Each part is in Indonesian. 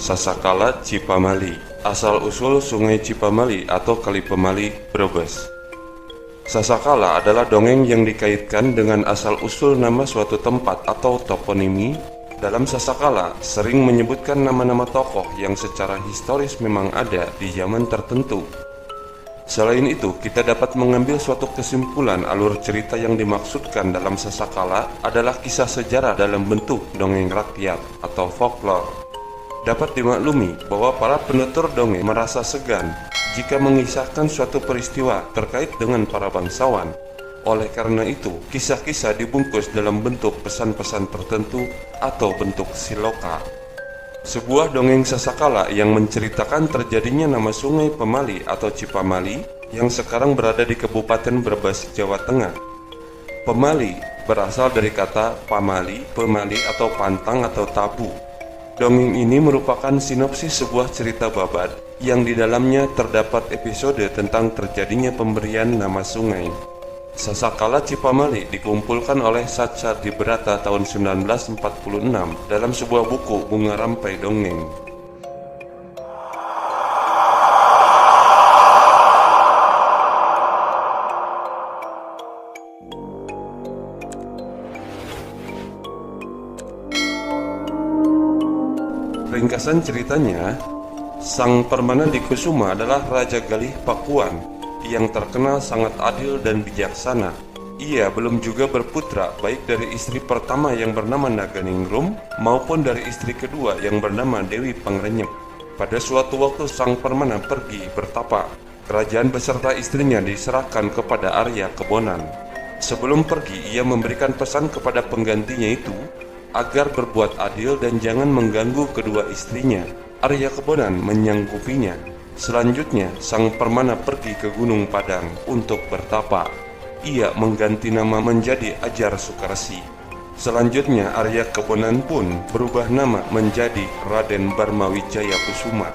Sasakala Cipamali. Asal-usul Sungai Cipamali atau Kali Pemali, Brebes. Sasakala adalah dongeng yang dikaitkan dengan asal-usul nama suatu tempat atau toponimi. Dalam Sasakala sering menyebutkan nama-nama tokoh yang secara historis memang ada di zaman tertentu. Selain itu, kita dapat mengambil suatu kesimpulan alur cerita yang dimaksudkan dalam Sasakala adalah kisah sejarah dalam bentuk dongeng rakyat atau folklore. Dapat dimaklumi bahwa para penutur dongeng merasa segan jika mengisahkan suatu peristiwa terkait dengan para bangsawan. Oleh karena itu, kisah-kisah dibungkus dalam bentuk pesan-pesan tertentu atau bentuk siloka. Sebuah dongeng Sasakala yang menceritakan terjadinya nama Sungai Pemali atau Cipamali yang sekarang berada di Kabupaten Brebes, Jawa Tengah. Pemali berasal dari kata pamali, pemali atau pantang atau tabu. Dongeng ini merupakan sinopsis sebuah cerita babat yang di dalamnya terdapat episode tentang terjadinya pemberian nama sungai. Sasakala Cipamali dikumpulkan oleh Satyadibrata tahun 1946 dalam sebuah buku Bunga Rampai Dongeng. Ringkasan ceritanya, Sang Permana Dikusuma adalah Raja Galih Pakuan yang terkenal sangat adil dan bijaksana. Ia belum juga berputra baik dari istri pertama yang bernama Naganingrum maupun dari istri kedua yang bernama Dewi Pangrenyep. Pada suatu waktu Sang Permana pergi bertapa. Kerajaan beserta istrinya diserahkan kepada Arya Kebonan. Sebelum pergi, ia memberikan pesan kepada penggantinya itu agar berbuat adil dan jangan mengganggu kedua istrinya. Arya Kebonan menyanggupinya. Selanjutnya, Sang Permana pergi ke Gunung Padang untuk bertapa. Ia mengganti nama menjadi Ajar Sukarsi. Selanjutnya, Arya Kebonan pun berubah nama menjadi Raden Barmawijaya Kusuma.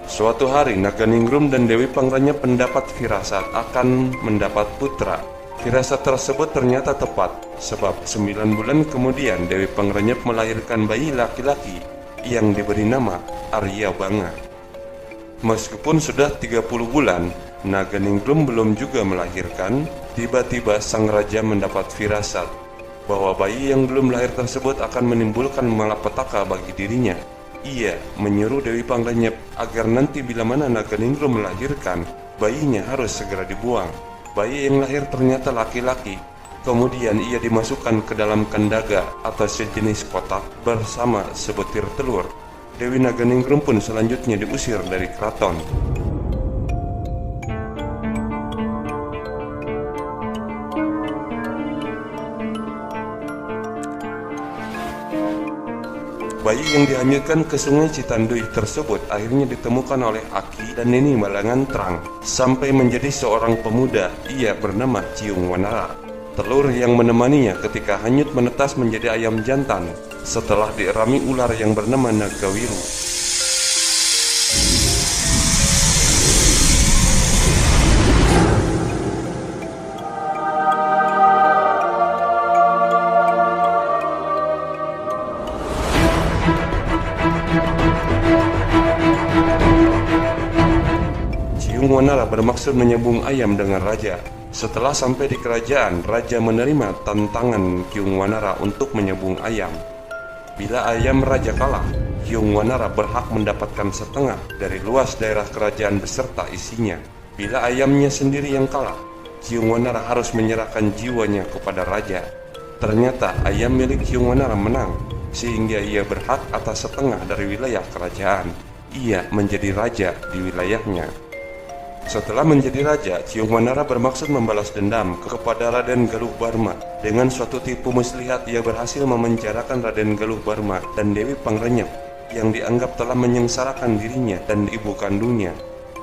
Suatu hari, Naganingrum dan Dewi Pangrenyep mendapat firasat akan mendapat putra. Firasat tersebut ternyata tepat, sebab 9 bulan kemudian Dewi Pangrenyep melahirkan bayi laki-laki yang diberi nama Arya Banga. Meskipun sudah 30 bulan, Naganingrum belum juga melahirkan. Tiba-tiba sang raja mendapat firasat bahwa bayi yang belum lahir tersebut akan menimbulkan malapetaka bagi dirinya. Ia menyuruh Dewi Pangrenyep agar nanti bila mana Naganingrum melahirkan, bayinya harus segera dibuang. Bayi yang lahir ternyata laki-laki. Kemudian ia dimasukkan ke dalam kandaga atau sejenis kotak bersama sebutir telur. Dewi Naganingrum pun selanjutnya diusir dari keraton. Bayi yang dihanyutkan ke sungai Citanduy tersebut akhirnya ditemukan oleh Aki dan Nini Balangan Terang sampai menjadi seorang pemuda. Ia bernama Ciung Wanara. Telur yang menemaninya ketika hanyut menetas menjadi ayam jantan setelah dierami ular yang bernama Nagawiru. Ciung Wanara bermaksud menyambung ayam dengan raja. Setelah sampai di kerajaan, raja menerima tantangan Ciung Wanara untuk menyambung ayam. Bila ayam raja kalah, Ciung Wanara berhak mendapatkan setengah dari luas daerah kerajaan beserta isinya. Bila ayamnya sendiri yang kalah, Ciung Wanara harus menyerahkan jiwanya kepada raja. Ternyata ayam milik Ciung Wanara menang, sehingga ia berhak atas setengah dari wilayah kerajaan. Ia menjadi raja di wilayahnya. Setelah menjadi raja, Ciung Wanara bermaksud membalas dendam kepada Raden Galuh Barma. Dengan suatu tipu muslihat, ia berhasil memenjarakan Raden Galuh Barma dan Dewi Pangrenyep yang dianggap telah menyengsarakan dirinya dan ibu kandungnya.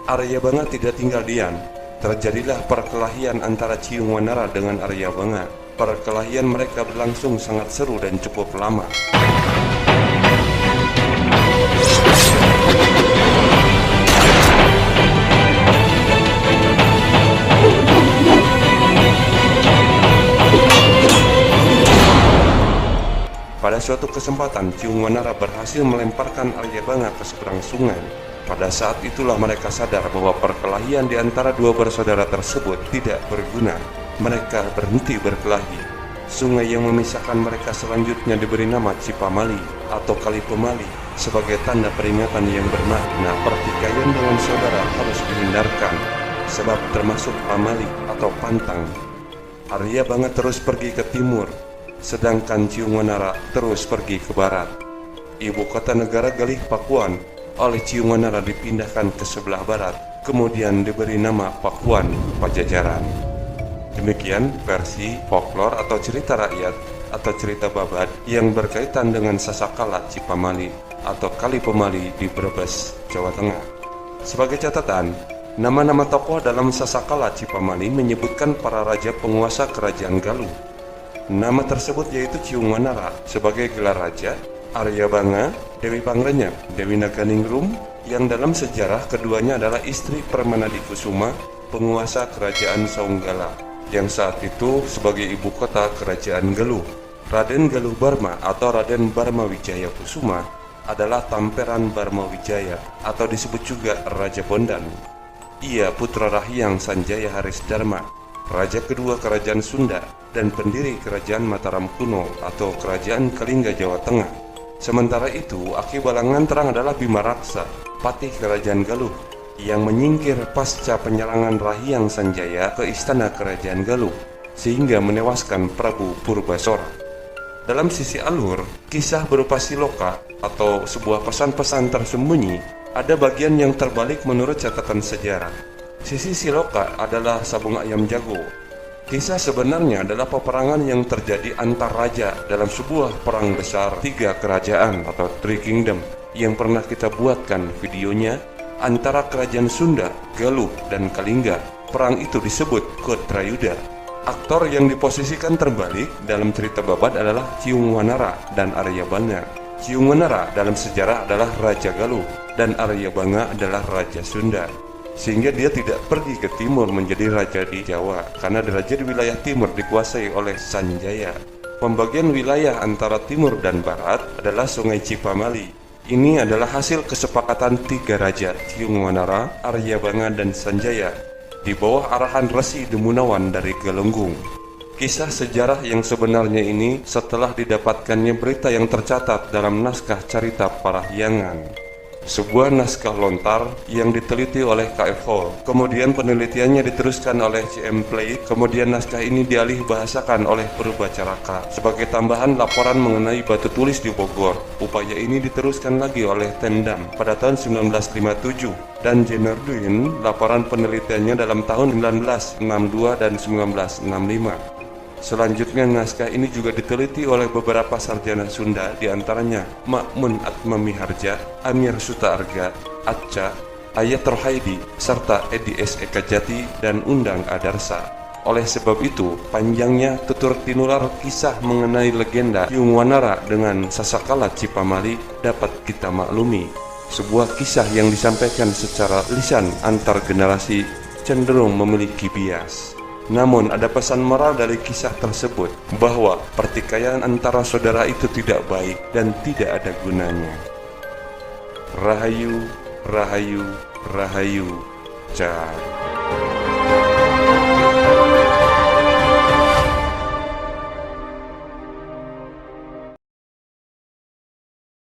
Arya Banga tidak tinggal diam. Terjadilah perkelahian antara Ciung Wanara dengan Arya Banga. Perkelahian mereka berlangsung sangat seru dan cukup lama. Pada suatu kesempatan Ciungwanara berhasil melemparkan Aryabanga ke seberang sungai. Pada saat itulah mereka sadar bahwa perkelahian di antara dua bersaudara tersebut tidak berguna. Mereka berhenti berkelahi. Sungai yang memisahkan mereka selanjutnya diberi nama Cipamali atau Kali Pemali sebagai tanda peringatan yang bermakna pertikaian dengan saudara harus dihindarkan, sebab termasuk pamali atau pantang. Aryabanga terus pergi ke timur, sedangkan Ciungwanara terus pergi ke barat. Ibu kota negara Galih Pakuan oleh Ciungwanara dipindahkan ke sebelah barat, kemudian diberi nama Pakuan Pajajaran. Demikian versi folklore atau cerita rakyat atau cerita babat yang berkaitan dengan Sasakala Cipamali atau Kali Pemali di Brebes, Jawa Tengah. Sebagai catatan, nama-nama tokoh dalam Sasakala Cipamali menyebutkan para raja penguasa kerajaan Galuh. Nama tersebut yaitu Ciungwanara sebagai gelar raja, Aryabanga, Dewi Pangrenyep, Dewi Naganingrum, yang dalam sejarah keduanya adalah istri Permanadikusuma, penguasa kerajaan Saunggala, yang saat itu sebagai ibu kota kerajaan Galuh. Raden Galuh Barma atau Raden Barma Wijaya Kusuma adalah Tamperan Barma Wijaya atau disebut juga Raja Bondan. Ia putra Rahyang Sanjaya Haris Dharma, raja kedua kerajaan Sunda dan pendiri kerajaan Mataram kuno atau kerajaan Kalingga Jawa Tengah. Sementara itu, Aki Balangan Terang adalah Bima Raksa, patih kerajaan Galuh, yang menyingkir pasca penyerangan Rahyang Sanjaya ke istana kerajaan Galuh sehingga menewaskan Prabu Purbasora. Dalam sisi alur, kisah berupa siloka atau sebuah pesan-pesan tersembunyi ada bagian yang terbalik menurut catatan sejarah. Sisi siloka adalah sabung ayam jago. Kisah sebenarnya adalah peperangan yang terjadi antar raja dalam sebuah perang besar tiga kerajaan atau Three Kingdom yang pernah kita buatkan videonya antara kerajaan Sunda, Galuh, dan Kalingga. Perang itu disebut Kotrayuda. Aktor yang diposisikan terbalik dalam cerita babat adalah Ciungwanara dan Aryabanga. Ciungwanara dalam sejarah adalah Raja Galuh dan Aryabanga adalah Raja Sunda, sehingga dia tidak pergi ke timur menjadi raja di Jawa karena raja di wilayah timur dikuasai oleh Sanjaya. Pembagian wilayah antara timur dan barat adalah Sungai Cipamali. Ini adalah hasil kesepakatan tiga raja, Ciungwanara, Aryabanga, dan Sanjaya, di bawah arahan Resi Demunawan dari Galunggung. Kisah sejarah yang sebenarnya ini setelah didapatkannya berita yang tercatat dalam naskah Carita Parahyangan, sebuah naskah lontar yang diteliti oleh K.F. Hall. Kemudian penelitiannya diteruskan oleh C.M. Plate. Kemudian naskah ini dialih bahasakan oleh Purbacaraka sebagai tambahan laporan mengenai batu tulis di Bogor. Upaya ini diteruskan lagi oleh Tendam pada tahun 1957 dan Jennerduin laporan penelitiannya dalam tahun 1962 dan 1965. Selanjutnya naskah ini juga diteliti oleh beberapa sarjana Sunda, diantaranya Makmun Atmamiharja, Amir Sutaarga, Atca, Ayat Rohaidi, serta Edi S. Ekajati dan Undang Adarsa. Oleh sebab itu, panjangnya tutur tinular kisah mengenai legenda Ciungwanara dengan Sasakala Cipamali dapat kita maklumi. Sebuah kisah yang disampaikan secara lisan antar generasi cenderung memiliki bias. Namun ada pesan moral dari kisah tersebut bahwa pertikaian antara saudara itu tidak baik dan tidak ada gunanya. Rahayu, Rahayu, Rahayu, Car.